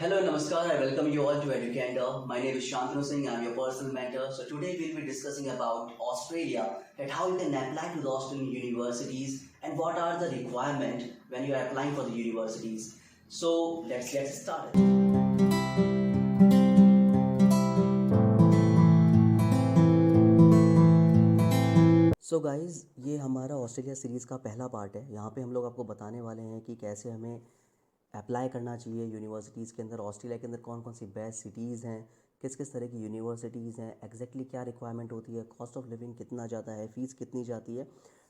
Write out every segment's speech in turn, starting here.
Hello, Namaskar. I welcome you all to Educator. My name is Shantanu Singh. I'm your personal mentor. So today we'll be discussing about Australia, that how you can apply to the Australian universities and what are the requirements when you are applying for the universities. So let's get started. So guys, ये हमारा Australia series का पहला part है। यहाँ पे हम लोग आपको बताने वाले हैं कि कैसे हमें अप्लाई करना चाहिए यूनिवर्सिटीज़ के अंदर। ऑस्ट्रेलिया के अंदर कौन कौन सी बेस्ट सिटीज़ हैं, किस किस तरह की यूनिवर्सिटीज़ हैं, एग्जैक्टली क्या रिक्वायरमेंट होती है, कॉस्ट ऑफ लिविंग कितना जाता है, फ़ीस कितनी जाती है।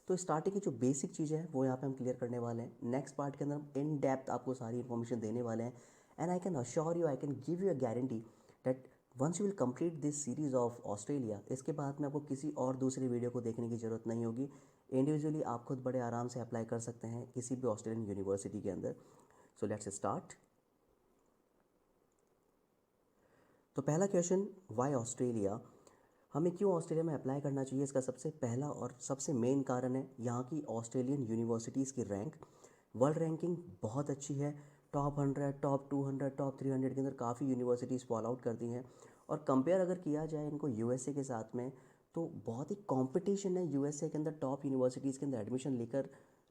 तो स्टार्टिंग की जो बेसिक चीज़ें हैं वो यहाँ पे हम क्लियर करने वाले हैं। नेक्स्ट पार्ट के अंदर हम इन डेप्थ आपको सारी इन्फॉर्मेशन देने वाले हैं। And I can assure you, I can give you a guarantee that once you will complete this series of Australia, इसके बाद में आपको किसी और दूसरी वीडियो को देखने की ज़रूरत नहीं होगी। इंडिविजुअली आप खुद बड़े आराम से अप्लाई कर सकते हैं किसी भी ऑस्ट्रेलियन यूनिवर्सिटी के अंदर। So let's start. तो पहला क्वेश्चन, वाई ऑस्ट्रेलिया? हमें क्यों ऑस्ट्रेलिया में अप्लाई करना चाहिए? इसका सबसे पहला और सबसे मेन कारण है यहाँ की ऑस्ट्रेलियन यूनिवर्सिटीज़ की रैंक। वर्ल्ड रैंकिंग बहुत अच्छी है। टॉप 100, टॉप 200, टॉप 300 के अंदर काफ़ी यूनिवर्सिटीज़ फॉल आउट करती हैं। और कंपेयर अगर किया जाए इनको यूएसए के साथ में, तो बहुत ही कंपटीशन है यूएसए के अंदर टॉप यूनिवर्सिटीज़ के अंदर एडमिशन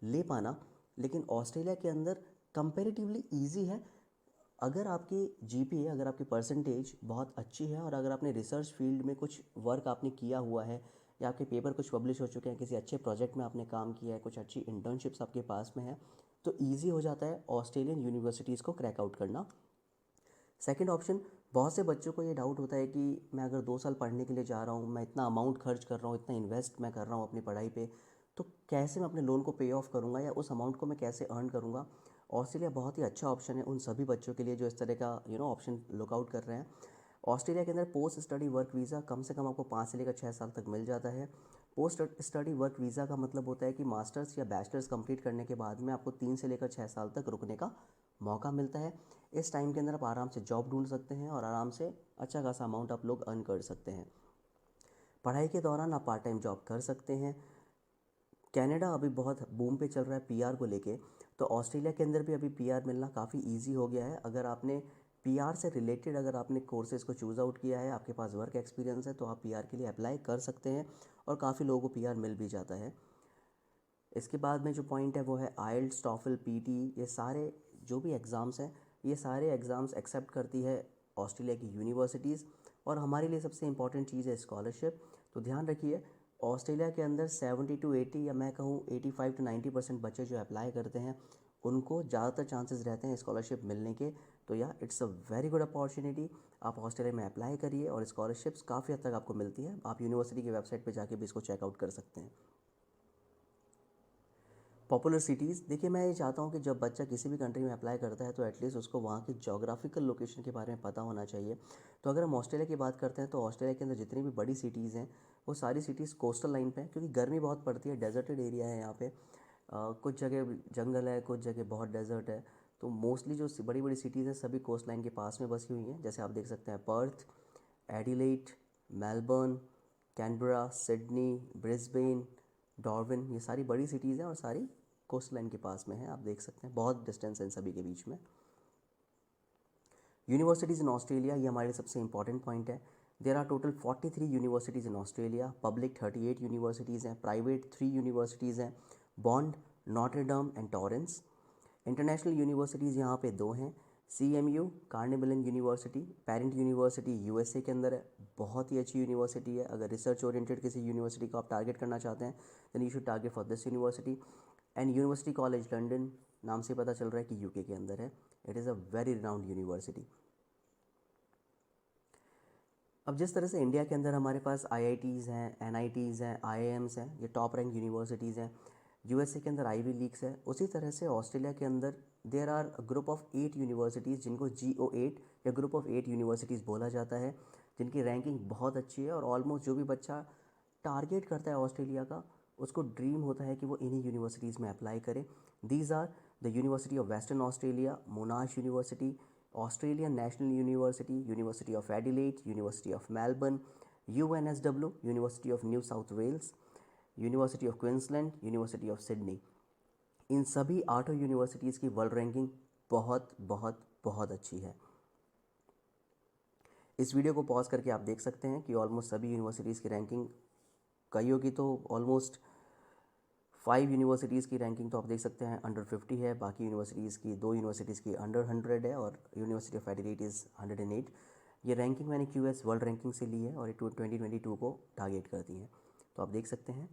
ले पाना। लेकिन ऑस्ट्रेलिया के अंदर कंपेरेटिवली ईजी है। अगर आपकी जीपीए, अगर आपकी परसेंटेज बहुत अच्छी है और अगर आपने रिसर्च फील्ड में कुछ वर्क आपने किया हुआ है या आपके पेपर कुछ पब्लिश हो चुके हैं, किसी अच्छे प्रोजेक्ट में आपने काम किया है, कुछ अच्छी इंटर्नशिप्स आपके पास में है, तो ईजी हो जाता है ऑस्ट्रेलियन यूनिवर्सिटीज़ को क्रैक आउट करना। सेकंड ऑप्शन, बहुत से बच्चों को ये डाउट होता है कि मैं अगर 2 साल पढ़ने के लिए जा रहा हूँ, मैं इतना अमाउंट खर्च कर रहा हूँ, इतना इन्वेस्ट मैं कर रहा हूँ अपनी पढ़ाई पे, तो कैसे मैं अपने लोन को पे ऑफ करूँगा या उस अमाउंट को मैं कैसे अर्न करूँगा। ऑस्ट्रेलिया बहुत ही अच्छा ऑप्शन है उन सभी बच्चों के लिए जो इस तरह का ऑप्शन लुकआउट कर रहे हैं। ऑस्ट्रेलिया के अंदर पोस्ट स्टडी वर्क वीज़ा कम से कम आपको 5 से लेकर 6 साल तक मिल जाता है। पोस्ट स्टडी वर्क वीज़ा का मतलब होता है कि मास्टर्स या बैचलर्स कंप्लीट करने के बाद में आपको 3 से लेकर 6 साल तक रुकने का मौका मिलता है। इस टाइम के अंदर आप आराम से जॉब ढूंढ सकते हैं और आराम से अच्छा खासा अमाउंट आप लोग अर्न कर सकते हैं। पढ़ाई के दौरान आप पार्ट टाइम जॉब कर सकते हैं। कनाडा अभी बहुत बूम पे चल रहा है पीआर को लेके, तो ऑस्ट्रेलिया के अंदर भी अभी पीआर मिलना काफ़ी इजी हो गया है। अगर आपने पीआर से रिलेटेड अगर आपने कोर्सेज़ को चूज़ आउट किया है, आपके पास वर्क एक्सपीरियंस है, तो आप पीआर के लिए अप्लाई कर सकते हैं और काफ़ी लोगों को पीआर मिल भी जाता है। इसके बाद में जो पॉइंट है वो है आइल्स, टॉफल, पीटी, ये सारे जो भी एग्ज़ाम्स हैं, ये सारे एग्ज़ाम्स एक्सेप्ट करती है ऑस्ट्रेलिया की यूनिवर्सिटीज़। और हमारे लिए सबसे इंपॉर्टेंट चीज़ है स्कॉलरशिप। तो ध्यान रखिए, ऑस्ट्रेलिया के अंदर 70 to 80 या मैं कहूँ 85 to 90% बच्चे जो अप्लाई करते हैं उनको ज़्यादातर चांसेस रहते हैं स्कॉलरशिप मिलने के। तो या it's a very good opportunity. आप ऑस्ट्रेलिया में अप्लाई करिए और स्कॉलरशिप्स काफ़ी हद तक आपको मिलती है। आप यूनिवर्सिटी की वेबसाइट पर जाके भी इसको चेकआउट कर सकते हैं। पॉपुलर सिटीज़, देखिए मैं ये चाहता हूँ कि जब बच्चा किसी भी कंट्री में अप्लाई करता है तो एटलीस्ट उसको वहाँ की जोग्राफिकल लोकेशन के बारे में पता होना चाहिए। तो अगर हम ऑस्ट्रेलिया की बात करते हैं तो ऑस्ट्रेलिया के अंदर जितनी भी बड़ी सिटीज़ हैं वो सारी सिटीज़ कोस्टल लाइन पे हैं, क्योंकि गर्मी बहुत पड़ती है, डेजर्टेड एरिया है यहाँ पे। कुछ जगह जंगल है, कुछ जगह बहुत डेजर्ट है। तो मोस्टली जो बड़ी बड़ी सिटीज़ हैं सभी कोस्ट लाइन के पास में बसी हुई हैं। जैसे आप देख सकते हैं Perth, Adelaide, Melbourne, Canberra, Sydney, Brisbane, Darwin, ये सारी बड़ी सिटीज़ हैं और सारी कोस्ट लाइन के पास में है। आप देख सकते हैं बहुत डिस्टेंस है इन सभी के बीच में। यूनिवर्सिटीज़ इन ऑस्ट्रेलिया, ये हमारे लिए सबसे इंपॉर्टेंट पॉइंट है। There are total 43 universities in Australia. Public 38 universities हैं, प्राइवेट 3 यूनिवर्सिटीज़ हैं, Bond, Notre Dame and Torrens. International universities यहाँ पे 2 हैं, CMU, Carnegie university, parent university USA के अंदर है, बहुत ही अच्छी यूनिवर्सिटी है। अगर रिसर्च ओरिएंटेड किसी यूनिवर्सिटी को आप टारगेट करना चाहते हैं then you should target for this university. And university college London, नाम से पता चल रहा है कि यूके के अंदर है। It is a very renowned university. अब जिस तरह से इंडिया के अंदर हमारे पास IITs हैं, NITs हैं, IIMs हैं, ये टॉप रैंक यूनिवर्सिटीज़ हैं। यूएसए के अंदर आईवी लीग्स है, उसी तरह से ऑस्ट्रेलिया के अंदर there are group of 8 universities जिनको GO8 या ग्रुप ऑफ 8 यूनिवर्सिटीज़ बोला जाता है, जिनकी रैंकिंग बहुत अच्छी है। और ऑलमोस्ट जो भी बच्चा टारगेट करता है ऑस्ट्रेलिया का, उसको ड्रीम होता है कि वो इन्हीं यूनिवर्सिटीज़ में अप्लाई करे। These are the University of Western Australia, Monash University, Australian National University, University of Adelaide, University of Melbourne, UNSW, University of New South Wales, University of Queensland, University of Sydney. इन सभी 8 universities की world ranking बहुत बहुत बहुत अच्छी है। इस video को पॉज करके आप देख सकते हैं कि ऑलमोस्ट सभी यूनिवर्सिटीज़ की रैंकिंग, कईयों की तो ऑलमोस्ट 5 यूनिवर्सिटीज़ की रैंकिंग तो आप देख सकते हैं अंडर 50 है, बाकी यूनिवर्सिटीज़ की 2 यूनिवर्सिटीज़ की अंडर 100 है और यूनिवर्सिटी ऑफ एडिलेड इज़ 108। ये रैंकिंग मैंने QS वर्ल्ड रैंकिंग से ली है और ये 2022 को टारगेट करती है, तो आप देख सकते हैं।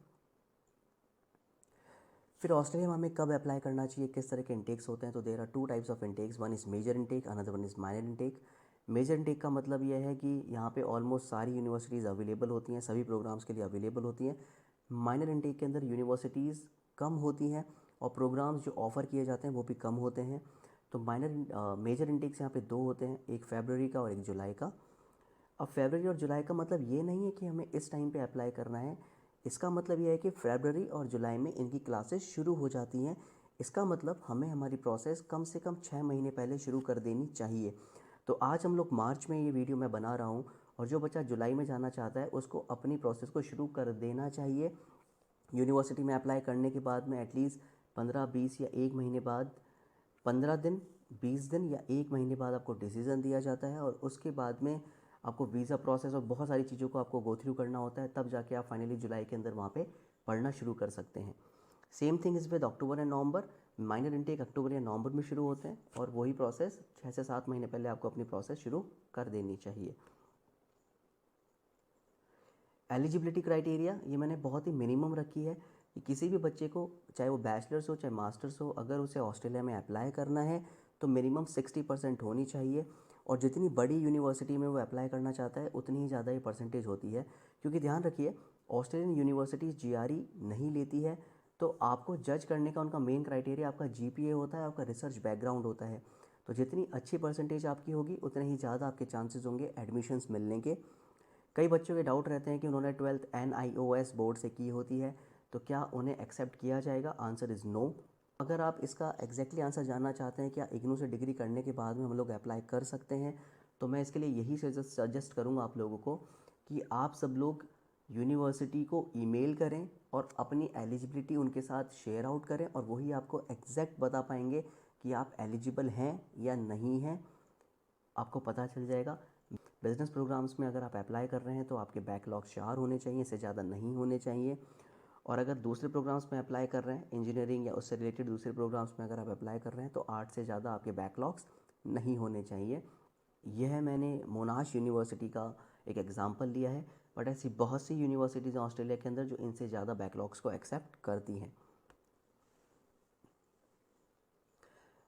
फिर ऑस्ट्रेलिया में हमें कब अप्लाई करना चाहिए, किस तरह के इंटेक्स होते हैं, तो there are 2 types of intakes, one is major intake, another one is minor intake. Major intake का मतलब यह है कि यहाँ पे ऑलमोस्ट सारी यूनिवर्सिटीज़ अवेलेबल होती हैं, सभी प्रोग्राम्स के लिए अवेलेबल होती हैं। माइनर इंटेक के अंदर यूनिवर्सिटीज़ कम होती हैं और प्रोग्राम्स जो ऑफ़र किए जाते हैं वो भी कम होते हैं। तो मेजर इंटेक्स यहाँ पे 2 होते हैं, एक फरवरी का और एक जुलाई का। अब फरवरी और जुलाई का मतलब ये नहीं है कि हमें इस टाइम पे अप्लाई करना है, इसका मतलब ये है कि फरवरी और जुलाई में इनकी क्लासेस शुरू हो जाती हैं। इसका मतलब हमें हमारी प्रोसेस कम से कम 6 महीने पहले शुरू कर देनी चाहिए। तो आज हम लोग मार्च में ये वीडियो मैं बना रहा हूँ और जो बच्चा जुलाई में जाना चाहता है उसको अपनी प्रोसेस को शुरू कर देना चाहिए। यूनिवर्सिटी में अप्लाई करने के बाद में एटलीस्ट 15-20 या 1 महीने बाद, 15 दिन, 20 दिन या 1 महीने बाद आपको डिसीज़न दिया जाता है और उसके बाद में आपको वीज़ा प्रोसेस और बहुत सारी चीज़ों को आपको गो थ्रू करना होता है, तब जाके आप फाइनली जुलाई के अंदर वहाँ पे पढ़ना शुरू कर सकते हैं। Same thing is with October and November. Minor intake October या नवंबर में शुरू होते हैं और वही प्रोसेस 6 से 7 महीने पहले आपको अपनी प्रोसेस शुरू कर देनी चाहिए। एलिजिबिलिटी क्राइटेरिया ये मैंने बहुत ही मिनिमम रखी है कि किसी भी बच्चे को, चाहे वो बैचलर्स हो चाहे मास्टर्स हो, अगर उसे ऑस्ट्रेलिया में अप्लाई करना है तो मिनिमम 60% होनी चाहिए और जितनी बड़ी यूनिवर्सिटी में वो अप्लाई करना चाहता है उतनी ही ज़्यादा ये परसेंटेज होती है। क्योंकि ध्यान रखिए, ऑस्ट्रेलियन यूनिवर्सिटीज़ GRE नहीं लेती है, तो आपको जज करने का उनका मेन क्राइटेरिया आपका GPA होता है, आपका रिसर्च बैकग्राउंड होता है। तो जितनी अच्छी परसेंटेज आपकी होगी उतने ही ज़्यादा आपके चांसेस होंगे एडमिशन्स मिलने के। कई बच्चों के डाउट रहते हैं कि उन्होंने 12th NIOS बोर्ड से की होती है तो क्या उन्हें एक्सेप्ट किया जाएगा। Answer is no. अगर आप इसका एग्जैक्टली आंसर जानना चाहते हैं क्या इग्नू से डिग्री करने के बाद में हम लोग अप्लाई कर सकते हैं, तो मैं इसके लिए यही सजेस्ट करूँगा आप लोगों को कि आप सब लोग यूनिवर्सिटी को ईमेल करें और अपनी एलिजिबिलिटी उनके साथ शेयर आउट करें और वही आपको एग्जैक्ट बता पाएंगे कि आप एलिजिबल हैं या नहीं हैं, आपको पता चल जाएगा। बिजनेस प्रोग्राम्स में अगर आप अप्लाई कर रहे हैं तो आपके बैकलॉग 4 होने चाहिए, इससे ज़्यादा नहीं होने चाहिए। और अगर दूसरे प्रोग्राम्स में अप्लाई कर रहे हैं, इंजीनियरिंग या उससे रिलेटेड दूसरे प्रोग्राम्स में अगर आप अप्लाई कर रहे हैं तो 8 से ज़्यादा आपके बैकलॉग्स नहीं होने चाहिए। यह मैंने मोनाश यूनिवर्सिटी का एक एग्जाम्पल लिया है, बट ऐसी बहुत सी यूनिवर्सिटीज़ हैं ऑस्ट्रेलिया के अंदर जो इनसे ज़्यादा बैकलॉग्स को एक्सेप्ट करती हैं।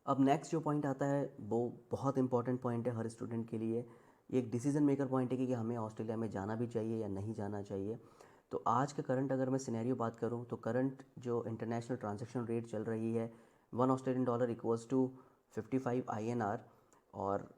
अब नेक्स्ट जो पॉइंट आता है वो बहुत इंपॉर्टेंट पॉइंट है हर स्टूडेंट के लिए। ये एक डिसीजन मेकर पॉइंट है कि हमें ऑस्ट्रेलिया में जाना भी चाहिए या नहीं जाना चाहिए। तो आज का करंट अगर मैं सिनेरियो बात करूं तो करंट जो इंटरनेशनल ट्रांजैक्शन रेट चल रही है, $1 इक्वल्स टू 55 INR। और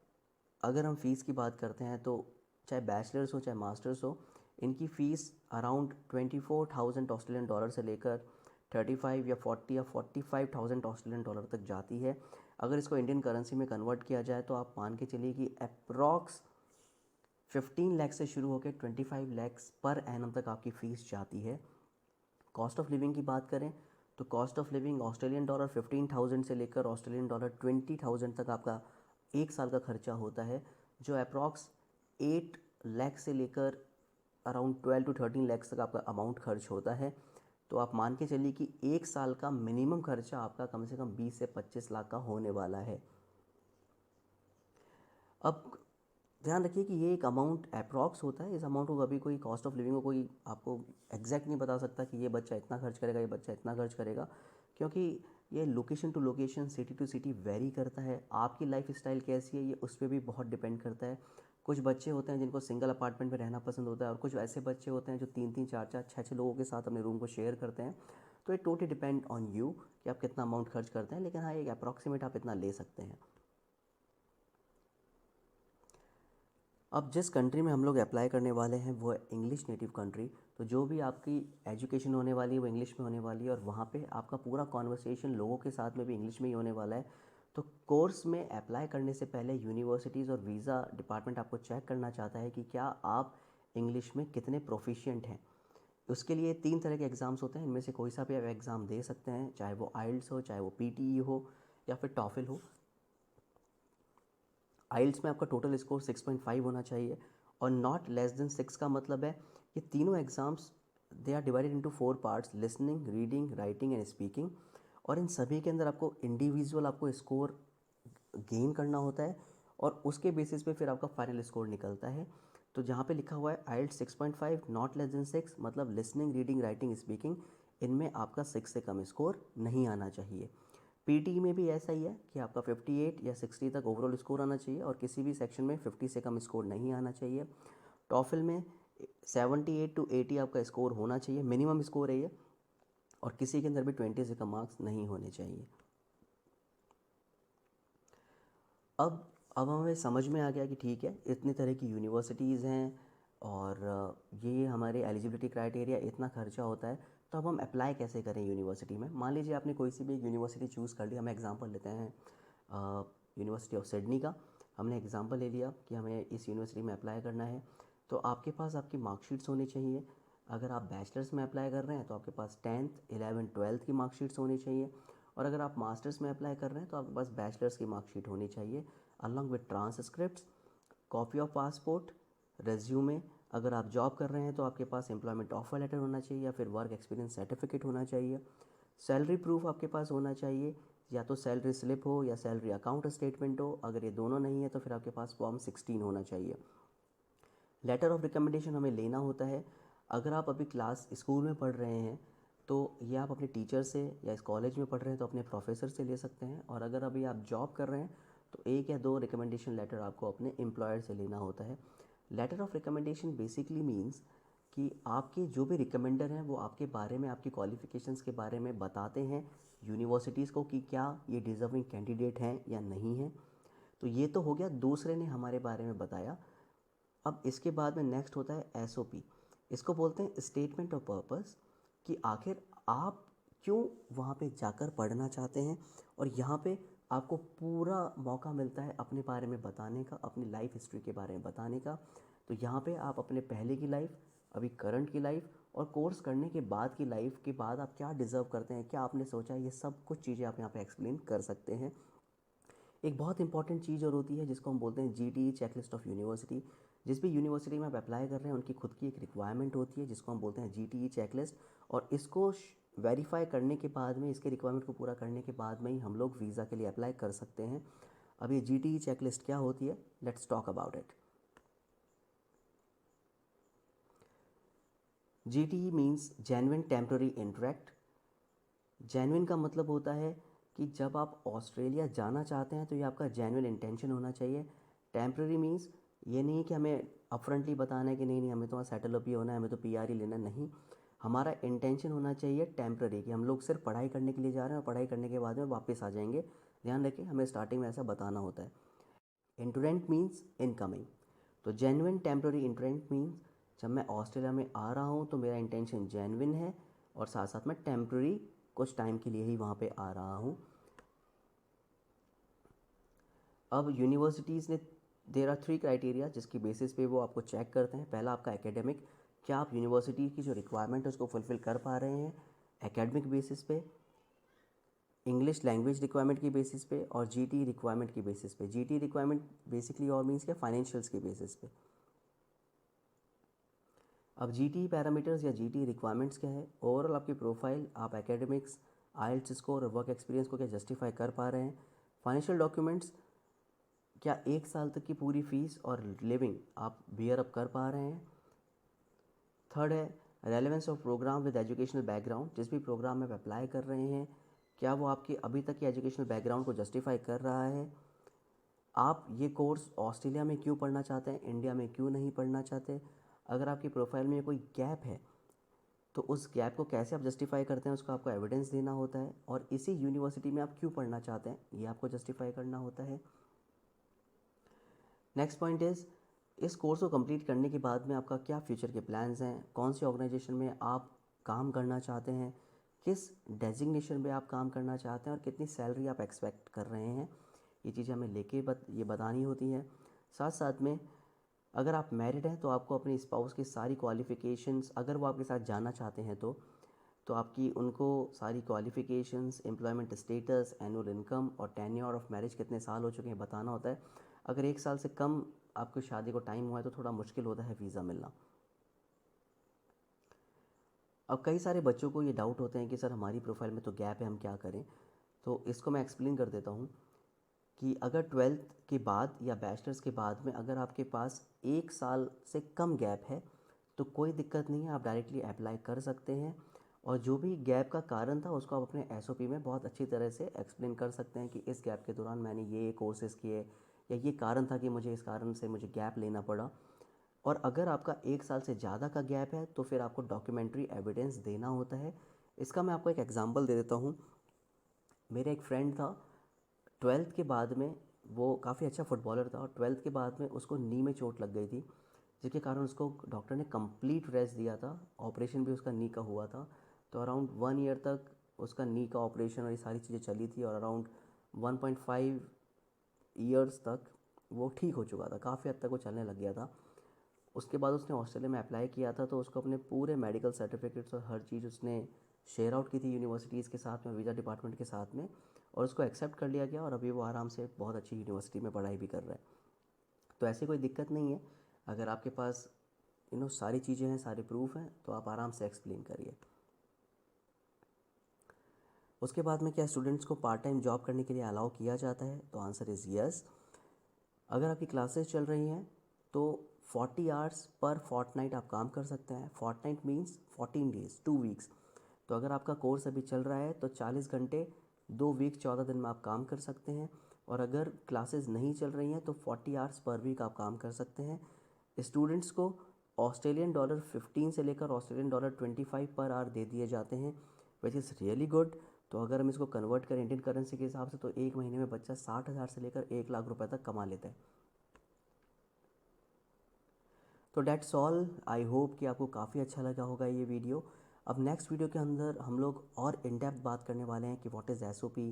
अगर हम फ़ीस की बात करते हैं तो चाहे बैचलर्स हो चाहे मास्टर्स हो, इनकी फ़ीस अराउंड 24,000 ऑस्ट्रेलियन डॉलर से लेकर 35 या 40 या 45,000 ऑस्ट्रेलियन डॉलर तक जाती है। अगर इसको इंडियन करेंसी में कन्वर्ट किया जाए तो आप मान के चलिए कि अप्रॉक्स 15 लाख से शुरू होकर 25 लाख पर एनम तक आपकी फ़ीस जाती है। कॉस्ट ऑफ लिविंग की बात करें तो cost of living Australian dollar 15,000 से लेकर ऑस्ट्रेलियन डॉलर 20,000 तक आपका एक साल का खर्चा होता है, जो अप्रॉक्स 8 लाख से लेकर अराउंड 12 to 13 लाख तक आपका अमाउंट खर्च होता है। तो आप मान के चलिए कि एक साल का मिनिमम खर्चा आपका कम से कम 20 से 25 लाख का होने वाला है। अब ध्यान रखिए कि ये एक अमाउंट अप्रॉक्स होता है, इस अमाउंट को कभी कोई कॉस्ट ऑफ लिविंग को कोई आपको एग्जैक्ट नहीं बता सकता कि ये बच्चा इतना खर्च करेगा, ये बच्चा इतना खर्च करेगा, क्योंकि ये location to location, city to city vary करता है। आपकी लाइफ स्टाइल कैसी है ये उस पर भी बहुत डिपेंड करता है। कुछ बच्चे होते हैं जिनको सिंगल अपार्टमेंट में रहना पसंद होता है और कुछ ऐसे बच्चे होते हैं जो 3-3, 4-4, 6-6 लोगों के साथ अपने रूम को शेयर करते हैं। तो ये टोटली डिपेंड ऑन यू कि आप कितना अमाउंट खर्च करते हैं, लेकिन हाँ एक अप्रॉक्सीमेट आप इतना ले सकते हैं। अब जिस कंट्री में हम लोग अप्लाई करने वाले हैं वो है इंग्लिश नेटिव कंट्री। तो जो भी आपकी एजुकेशन होने वाली है वो इंग्लिश में होने वाली है और वहाँ पे आपका पूरा कॉन्वर्सेशन लोगों के साथ में भी इंग्लिश में ही होने वाला है। तो कोर्स में अप्लाई करने से पहले यूनिवर्सिटीज़ और वीज़ा डिपार्टमेंट आपको चेक करना चाहता है कि क्या आप इंग्लिश में कितने प्रोफिशिएंट हैं। उसके लिए 3 तरह के एग्ज़ाम्स होते हैं, इनमें से कोई सा भी आप एग्ज़ाम दे सकते हैं, चाहे वो IELTS हो, चाहे वो PTE हो या फिर TOEFL हो। आइल्स में आपका टोटल स्कोर 6.5 होना चाहिए, और नॉट लेस देन 6 का मतलब है ये तीनों exams they are divided into 4 parts, listening, reading, writing and speaking, और इन सभी के अंदर आपको इंडिविजुअल आपको स्कोर गेन करना होता है, और उसके बेसिस पे फिर आपका फाइनल स्कोर निकलता है। तो जहाँ पे लिखा हुआ है आइल्स 6.5 नॉट लेस देन 6, मतलब लिसनिंग, रीडिंग, राइटिंग, स्पीकिंग, इनमें आपका 6 से कम स्कोर नहीं आना चाहिए। पीटी में भी ऐसा ही है कि आपका 58 या 60 तक ओवरऑल स्कोर आना चाहिए, और किसी भी सेक्शन में 50 से कम स्कोर नहीं आना चाहिए। टॉफल में 78 to 80 आपका स्कोर होना चाहिए, मिनिमम स्कोर है ये, और किसी के अंदर भी 20 से कम मार्क्स नहीं होने चाहिए। अब हमें समझ में आ गया कि ठीक है, इतनी तरह की यूनिवर्सिटीज़ हैं, और ये हमारे एलिजिबिलिटी क्राइटेरिया, इतना खर्चा होता है, तो अब हम अप्लाई कैसे करें यूनिवर्सिटी में। मान लीजिए आपने कोई सी भी एक यूनिवर्सिटी चूज़ कर ली, हम एग्जांपल लेते हैं यूनिवर्सिटी ऑफ सिडनी का। हमने एग्जांपल ले लिया कि हमें इस यूनिवर्सिटी में अप्लाई करना है, तो आपके पास आपकी मार्कशीट्स होनी चाहिए। अगर आप बैचलर्स में अप्लाई कर रहे हैं तो आपके पास 10th, 11th, 12th की मार्कशीट्स होनी चाहिए, और अगर आप मास्टर्स में अप्लाई कर रहे हैं तो आपके पास बैचलर्स की मार्कशीट होनी चाहिए, along with transcripts, copy of passport, resume. अगर आप जॉब कर रहे हैं तो आपके पास एम्प्लॉयमेंट ऑफर लेटर होना चाहिए या फिर वर्क एक्सपीरियंस सर्टिफिकेट होना चाहिए। सैलरी प्रूफ आपके पास होना चाहिए, या तो सैलरी स्लिप हो या सैलरी अकाउंट स्टेटमेंट हो। अगर ये दोनों नहीं है तो फिर आपके पास फॉर्म 16 होना चाहिए। लेटर ऑफ रिकमेंडेशन हमें लेना होता है। अगर आप अभी क्लास स्कूल में पढ़ रहे हैं तो ये आप अपने टीचर से, या इस कॉलेज में पढ़ रहे हैं तो अपने प्रोफेसर से ले सकते हैं, और अगर अभी आप जॉब कर रहे हैं तो 1 या 2 रिकमेंडेशन लेटर आपको अपने एम्प्लॉयर से लेना होता है। Letter of recommendation basically means कि आपके जो भी रिकमेंडर हैं वो आपके बारे में, आपकी क्वालिफ़िकेशंस के बारे में बताते हैं यूनिवर्सिटीज़ को कि क्या ये डिज़र्विंग कैंडिडेट हैं या नहीं हैं। तो ये तो हो गया, दूसरे ने हमारे बारे में बताया। अब इसके बाद में नेक्स्ट होता है एसओपी। इसको बोलते हैं स्टेटमेंट ऑफ पर्पस, कि आखिर आप क्यों वहाँ पे जाकर पढ़ना चाहते हैं, और यहाँ पे आपको पूरा मौका मिलता है अपने बारे में बताने का, अपनी लाइफ हिस्ट्री के बारे में बताने का। तो यहाँ पे आप अपने पहले की लाइफ, अभी करंट की लाइफ, और कोर्स करने के बाद की लाइफ के बाद आप क्या डिज़र्व करते हैं, क्या आपने सोचा है, ये सब कुछ चीज़ें आप यहाँ पे एक्सप्लेन कर सकते हैं। एक बहुत इंपॉर्टेंट चीज़ और होती है जिसको हम बोलते हैं जीटीई चेकलिस्ट ऑफ यूनिवर्सिटी। जिस भी यूनिवर्सिटी में आप अप्लाई कर रहे हैं उनकी खुद की एक रिक्वायरमेंट होती है जिसको हम बोलते हैं जीटीई चेकलिस्ट, और इसको वेरीफाई करने के बाद में, इसके रिक्वायरमेंट को पूरा करने के बाद में ही हम लोग वीज़ा के लिए अप्लाई कर सकते हैं। अब ये जीटीई चेकलिस्ट क्या होती है, let's talk about it. GTE means genuine temporary interact. Genuine का मतलब होता है कि जब आप ऑस्ट्रेलिया जाना चाहते हैं तो ये आपका जेन्युइन इंटेंशन होना चाहिए। टेम्पररी मीन्स ये नहीं कि हमें अपफ्रंटली बताना है कि नहीं नहीं हमें तो वहाँ सेटल अप ही होना है, हमें तो पीआर ही लेना, नहीं। हमारा इंटेंशन होना चाहिए टेम्पररी, कि हम लोग सिर्फ पढ़ाई करने के लिए जा रहे हैं और पढ़ाई करने के बाद में वापस आ जाएंगे। ध्यान रखें, हमें स्टार्टिंग में ऐसा बताना होता है। इंटरेंट मीन्स इनकमिंग। तो जेन्युइन टेम्पररी इंटरेंट मीन्स जब मैं ऑस्ट्रेलिया में आ रहा हूँ तो मेरा इंटेंशन जेन्युइन है, और साथ साथ में टेम्पररी कुछ टाइम के लिए ही वहाँ पे आ रहा हूँ। अब यूनिवर्सिटीज़ ने, देयर आर 3 क्राइटेरिया जिसकी बेसिस पे वो आपको चेक करते हैं। पहला आपका एकेडमिक, क्या आप यूनिवर्सिटी की जो रिक्वायरमेंट है उसको फुलफ़िल कर पा रहे हैं एकेडमिक बेसिस पे, इंग्लिश लैंग्वेज रिक्वायरमेंट की बेसिस पे, और जीटी रिक्वायरमेंट की बेसिस पे। जीटी रिक्वायरमेंट बेसिकली और मीन्स क्या, फाइनेंशियल्स की बेसिस पे। अब जीटी पैरामीटर्स या जीटी रिक्वायरमेंट्स क्या है, ओवरऑल आपकी प्रोफाइल, आप एकेडमिक्स, आइल्स स्कोर और वर्क एक्सपीरियंस को क्या जस्टिफाई कर पा रहे हैं। फाइनेंशियल डॉक्यूमेंट्स, क्या 1 साल तक की पूरी फीस और लिविंग आप बियर अप कर पा रहे हैं। थर्ड है relevance of program with educational background, जिस भी प्रोग्राम में आप अप्लाई कर रहे हैं क्या वो आपकी अभी तक की एजुकेशनल बैकग्राउंड को जस्टिफाई कर रहा है। आप ये कोर्स ऑस्ट्रेलिया में क्यों पढ़ना चाहते हैं, इंडिया में क्यों नहीं पढ़ना चाहते। अगर आपकी प्रोफाइल में कोई गैप है तो उस गैप को कैसे आप जस्टिफाई करते हैं, उसका आपको एविडेंस देना होता है, और इसी यूनिवर्सिटी में आप क्यों पढ़ना चाहते हैं ये आपको जस्टिफाई करना होता है। नेक्स्ट पॉइंट इज़, इस कोर्स को कंप्लीट करने के बाद में आपका क्या फ्यूचर के प्लान्स हैं, कौन सी ऑर्गेनाइजेशन में आप काम करना चाहते हैं, किस डेजिग्नेशन पे आप काम करना चाहते हैं, और कितनी सैलरी आप एक्सपेक्ट कर रहे हैं। ये चीज़ें हमें लेके ये बतानी होती हैं। साथ साथ में अगर आप मैरिड हैं तो आपको अपने स्पाउस की सारी क्वालिफ़िकेशंस, अगर वो आपके साथ जाना चाहते हैं तो आपकी उनको सारी qualifications, employment status, annual income और टेन्योर ऑफ मैरिज कितने साल हो चुके हैं बताना होता है। अगर 1 साल से कम आपकी शादी को टाइम हुआ है तो थोड़ा मुश्किल होता है वीज़ा मिलना। अब कई सारे बच्चों को ये डाउट होते हैं कि सर हमारी प्रोफाइल में तो गैप है, हम क्या करें? तो इसको मैं एक्सप्लेन कर देता हूँ कि अगर 12th के बाद या बैचलर्स के बाद में अगर आपके पास 1 साल से कम गैप है तो कोई दिक्कत नहीं है, आप डायरेक्टली अप्लाई कर सकते हैं। और जो भी गैप का कारण था उसको आप अपने एसओपी में बहुत अच्छी तरह से एक्सप्लेन कर सकते हैं कि इस गैप के दौरान मैंने ये कोर्सेज़ किए या ये कारण था कि मुझे इस कारण से मुझे गैप लेना पड़ा। और अगर आपका 1 साल से ज़्यादा का गैप है तो फिर आपको डॉक्यूमेंट्री एविडेंस देना होता है। इसका मैं आपको एक एग्जांपल दे देता हूँ। मेरा एक फ्रेंड था, 12th के बाद में वो काफ़ी अच्छा फुटबॉलर था और 12th के बाद में उसको नी में चोट लग गई थी, जिसके कारण उसको डॉक्टर ने कंप्लीट रेस्ट दिया था। ऑपरेशन भी उसका नी का हुआ था, तो अराउंड 1 ईयर तक उसका नी का ऑपरेशन और ये सारी चीज़ें चली थी और अराउंड 1.5 ईयर्स तक वो ठीक हो चुका था, काफ़ी हद तक वो चलने लग गया था। उसके बाद उसने ऑस्ट्रेलिया में अप्लाई किया था, तो उसको अपने पूरे मेडिकल सर्टिफिकेट्स और हर चीज़ उसने शेयर आउट की थी यूनिवर्सिटीज़ के साथ में, वीज़ा डिपार्टमेंट के साथ में, और उसको एक्सेप्ट कर लिया गया और अभी वो आराम से बहुत अच्छी यूनिवर्सिटी में पढ़ाई भी कर रहा है। तो ऐसी कोई दिक्कत नहीं है, अगर आपके पास सारी चीज़ें हैं, सारे प्रूफ हैं, तो आप आराम से एक्सप्लेन करिए। उसके बाद में क्या स्टूडेंट्स को पार्ट टाइम जॉब करने के लिए अलाउ किया जाता है? तो आंसर इज़ यस। अगर आपकी क्लासेस चल रही हैं तो 40 आवर्स पर फोर्टनाइट आप काम कर सकते हैं। Fortnight means 14 days, 2 weeks. तो अगर आपका कोर्स अभी चल रहा है तो 40 घंटे 2 वीक 14 दिन में आप काम कर सकते हैं। और अगर क्लासेस नहीं चल रही हैं तो 40 आवर्स पर वीक आप काम कर सकते हैं। स्टूडेंट्स को ऑस्ट्रेलियन डॉलर 15 से लेकर ऑस्ट्रेलियन डॉलर 25 पर आवर दे दिए जाते हैं, विच इज़ रियली गुड। तो अगर हम इसको कन्वर्ट करें इंडियन करेंसी के हिसाब से तो एक महीने में बच्चा 60,000 से लेकर 1 लाख रुपए तक कमा लेता है। तो डेट्स ऑल, आई होप कि आपको काफ़ी अच्छा लगा होगा ये वीडियो। अब नेक्स्ट वीडियो के अंदर हम लोग और इन डेप्थ बात करने वाले हैं कि व्हाट इज़ एसओपी,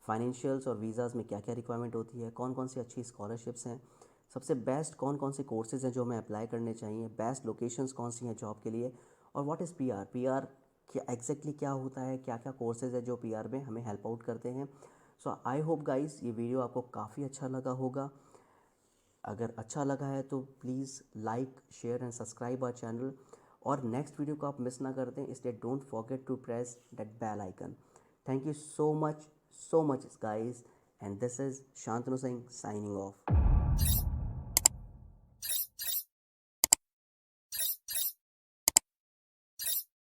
फाइनेंशियल्स और वीज़ाज़ में क्या क्या रिक्वायरमेंट होती है, कौन कौन सी अच्छी स्कॉलरशिप्स हैं, सबसे बेस्ट कौन कौन से कोर्सेज़ हैं जो हमें अप्लाई करने चाहिए, बेस्ट लोकेशंस कौन सी हैं जॉब के लिए, और व्हाट इज़ पीआर, पीआर क्या एग्जैक्टली क्या होता है, क्या क्या कोर्सेज़ है जो पीआर में हमें हेल्प आउट करते हैं। सो आई होप गाइस ये वीडियो आपको काफ़ी अच्छा लगा होगा। अगर अच्छा लगा है तो please like, share and subscribe our channel, और नेक्स्ट वीडियो को आप मिस ना कर दें, इसलिए don't forget to press that bell icon. Thank you so much guys, and this is Shantanu Singh signing off.